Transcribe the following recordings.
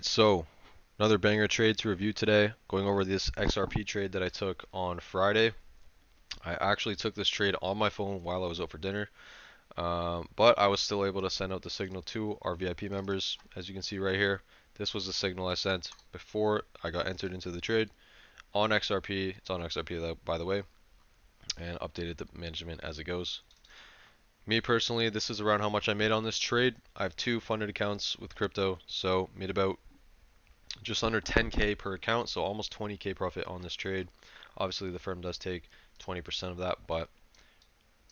Alright, so another banger trade to review today. Going over this XRP trade that I took on Friday. I actually took this trade on my phone while I was out for dinner, but I was still able to send out the signal to our VIP members. As you can see right here, this was the signal I sent before I got entered into the trade on XRP. It's on XRP, by the way, and updated the management as it goes. Me personally, this is around how much I made on this trade. I have two funded accounts with crypto, so made about just under 10K per account, so almost 20K profit on this trade. Obviously the firm does take 20% of that, but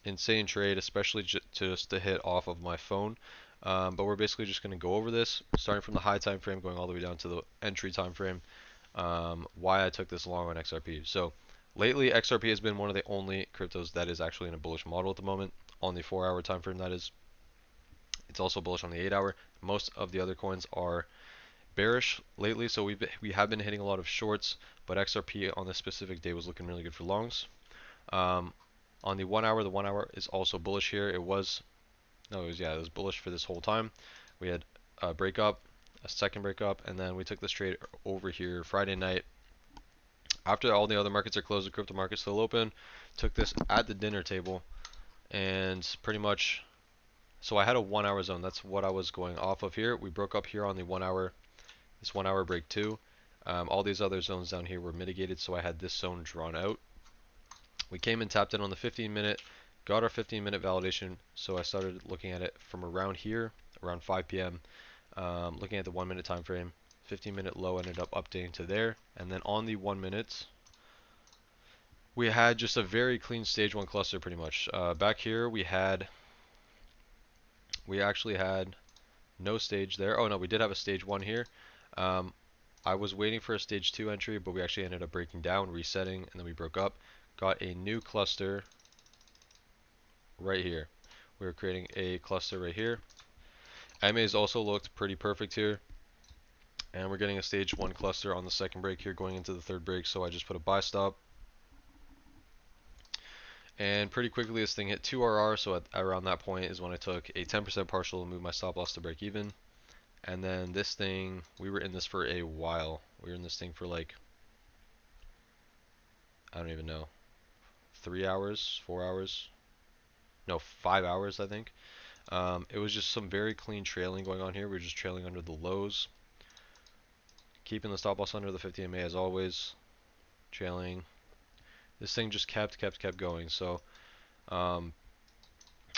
insane trade, especially just to hit off of my phone. But we're basically just going to go over this, starting from the high time frame, going all the way down to the entry time frame, why I took this long on XRP. So lately XRP has been one of the only cryptos that is actually in a bullish model at the moment, on the 4-hour time frame that is. It's also bullish on the 8-hour. Most of the other coins are bearish lately, so we have been hitting a lot of shorts, but XRP on this specific day was looking really good for longs. On the 1-hour, the 1-hour is also bullish here. It was bullish for this whole time. We had a breakup, a second breakup, and then we took this trade over here Friday night. After all the other markets are closed, the crypto market's still open. Took this at the dinner table, and pretty much, so I had a 1-hour zone. That's what I was going off of here. We broke up here on the 1-hour. This 1-hour break too. All these other zones down here were mitigated, so I had this zone drawn out. We came and tapped in on the 15-minute, got our 15-minute validation, so I started looking at it from around here, around 5 p.m., looking at the 1-minute time frame. 15-minute low ended up updating to there, and then on the 1 minute, we had just a very clean stage 1 cluster pretty much. Back here we actually had no stage there. Oh no, we did have a stage 1 here. I was waiting for a stage 2 entry, but we actually ended up breaking down, resetting, and then we broke up. Got a new cluster right here. We were creating a cluster right here. MA's also looked pretty perfect here. And we're getting a stage 1 cluster on the second break here going into the third break, so I just put a buy stop. And pretty quickly this thing hit 2RR, so at around that point is when I took a 10% partial and moved my stop loss to break even. And then this thing, we were in this for a while. We were in this thing for like, I don't even know, 3 hours, 4 hours, no, 5 hours I think. It was just some very clean trailing going on here. We were just trailing under the lows, keeping the stop loss under the 50 MA as always, trailing. This thing just kept going. So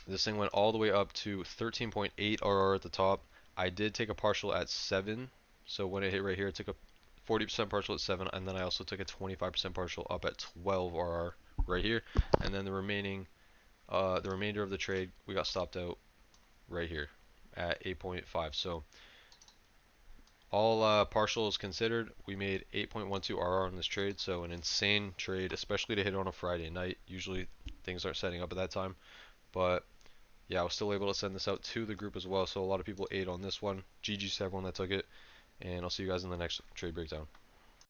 this thing went all the way up to 13.8 RR at the top. I did take a partial at 7, so when it hit right here, I took a 40% partial at 7, and then I also took a 25% partial up at 12 RR right here, and then the remainder of the trade we got stopped out right here at 8.5. So all partials considered, we made 8.12 RR on this trade, so an insane trade, especially to hit on a Friday night. Usually things aren't setting up at that time, but yeah, I was still able to send this out to the group as well, so a lot of people ate on this one. GG's to everyone that took it, and I'll see you guys in the next trade breakdown.